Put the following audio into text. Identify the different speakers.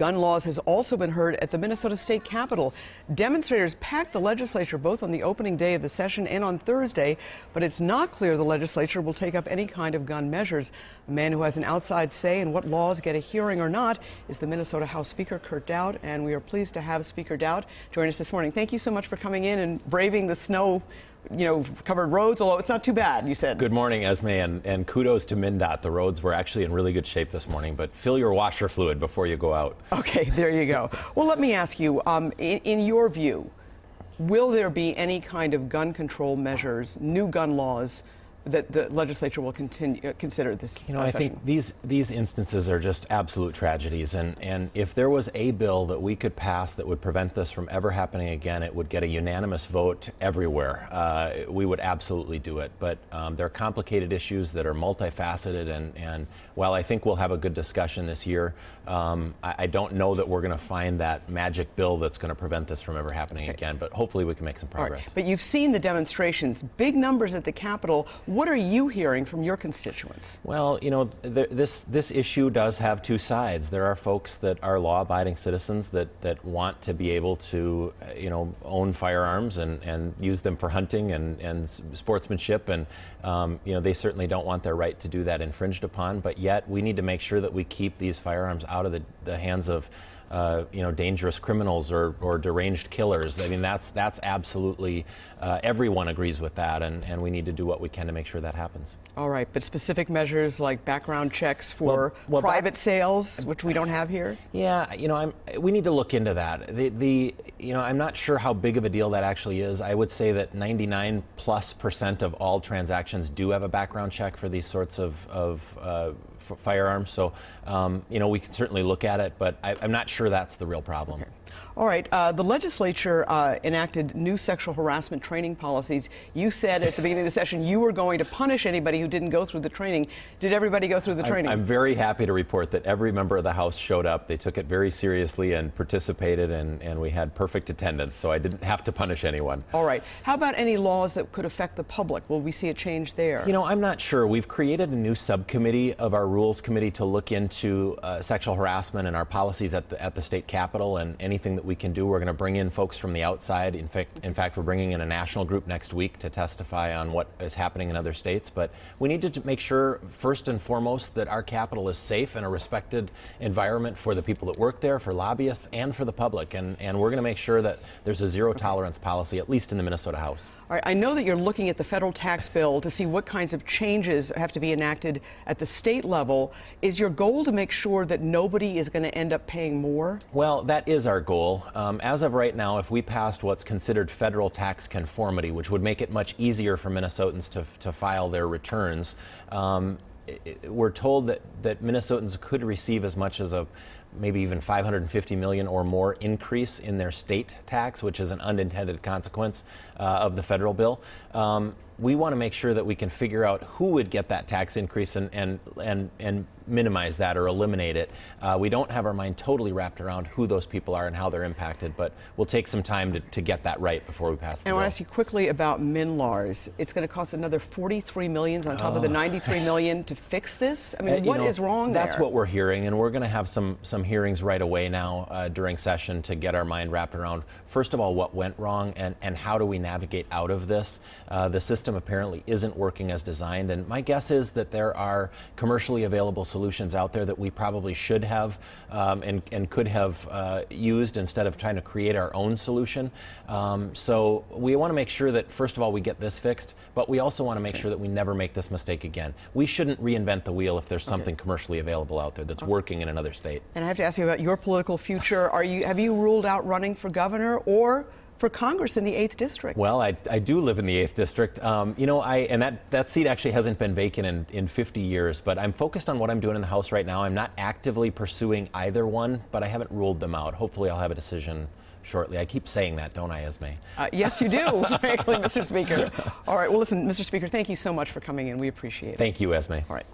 Speaker 1: Gun laws has also been heard at the Minnesota State Capitol. Demonstrators packed the legislature both on the opening day of the session and on Thursday, but it's not clear the legislature will take up any kind of gun measures. A man who has an outside say in what laws get a hearing or not is the Minnesota House Speaker, Kurt Daudt, and we are pleased to have Speaker Daudt join us this morning. Thank you so much for coming in and braving the snow, covered roads, although it's not too bad, you said. Good morning, Esme, and kudos to MnDOT. The roads were actually in really good shape this morning, but fill your washer fluid before you go out. Okay, there you go. Well, let me ask you, in your view, will there be any kind of gun control measures, new gun laws, that the legislature will consider this session? I think these instances are just absolute tragedies, and if there was a bill that we could pass that would prevent this from ever happening again, it would get a unanimous vote everywhere. We would absolutely do it, but there are complicated issues that are multifaceted, and while I think we'll have a good discussion this year, I don't know that we're going to find that magic bill that's going to prevent this from ever happening again, but hopefully we can make some progress. Right. But you've seen the demonstrations, big numbers at the Capitol. What are you hearing from your constituents? Well, this issue does have two sides. There are folks that are law-abiding citizens that want to be able to, own firearms and use them for hunting and sportsmanship, and they certainly don't want their right to do that infringed upon. But yet, we need to make sure that we keep these firearms out of the hands of dangerous criminals or deranged killers. I mean, that's absolutely, everyone agrees with that, and we need to do what we can to make sure that happens. All right, but specific measures like background checks for private sales, which we don't have here? Yeah, we need to look into that. I'm not sure how big of a deal that actually is. I would say that 99+% of all transactions do have a background check for these sorts of firearms. So, we can certainly look at it, but I'm not sure that's the real problem. Okay. All right. The legislature enacted new sexual harassment training policies. You said at the beginning of the session you were going to punish anybody who didn't go through the training. Did everybody go through the training? I'm very happy to report that every member of the House showed up. They took it very seriously and participated, and we had perfect attendance, so I didn't have to punish anyone. All right. How about any laws that could affect the public? Will we see a change there? I'm not sure. We've created a new subcommittee of our Rules Committee to look into sexual harassment and our policies at the state capitol, and anything that we can do. We're going to bring in folks from the outside. In fact, we're bringing in a national group next week to testify on what is happening in other states. But we need to make sure, first and foremost, that our Capitol is safe and a respected environment for the people that work there, for lobbyists, and for the public. And we're going to make sure that there's a zero-tolerance policy, at least in the Minnesota House. All right. I know that you're looking at the federal tax bill to see what kinds of changes have to be enacted at the state level. Is your goal to make sure that nobody is going to end up paying more? Well, that is our goal. As of right now, if we passed what's considered federal tax conformity, which would make it much easier for Minnesotans to file their returns, we're told that Minnesotans could receive as much as maybe even $550 million or more increase in their state tax, which is an unintended consequence of the federal bill. We want to make sure that we can figure out who would get that tax increase and minimize that or eliminate it. We don't have our mind totally wrapped around who those people are and how they're impacted, but we'll take some time to get that right before we pass the bill. I want to ask you quickly about MINLARS. It's going to cost another $43 million on top of the $93 million to fix this? I mean, what is wrong there? That's what we're hearing, and we're going to have some hearings right away now during session to get our mind wrapped around, first of all, what went wrong and how do we navigate out of this. The system apparently isn't working as designed, and my guess is that there are commercially available solutions out there that we probably should have and could have used instead of trying to create our own solution. So we want to make sure that, first of all, we get this fixed, but we also want to make sure that we never make this mistake again. We shouldn't reinvent the wheel if there's something commercially available out there that's working in another state. And I have to ask you about your political future. Have you ruled out running for governor or for Congress in the 8th District? Well, I do live in the 8th District. And that seat actually hasn't been vacant in 50 years, but I'm focused on what I'm doing in the House right now. I'm not actively pursuing either one, but I haven't ruled them out. Hopefully I'll have a decision shortly. I keep saying that, don't I, Esme? Yes, you do, frankly, Mr. Speaker. All right, well, listen, Mr. Speaker, thank you so much for coming in. We appreciate it. Thank you, Esme. All right.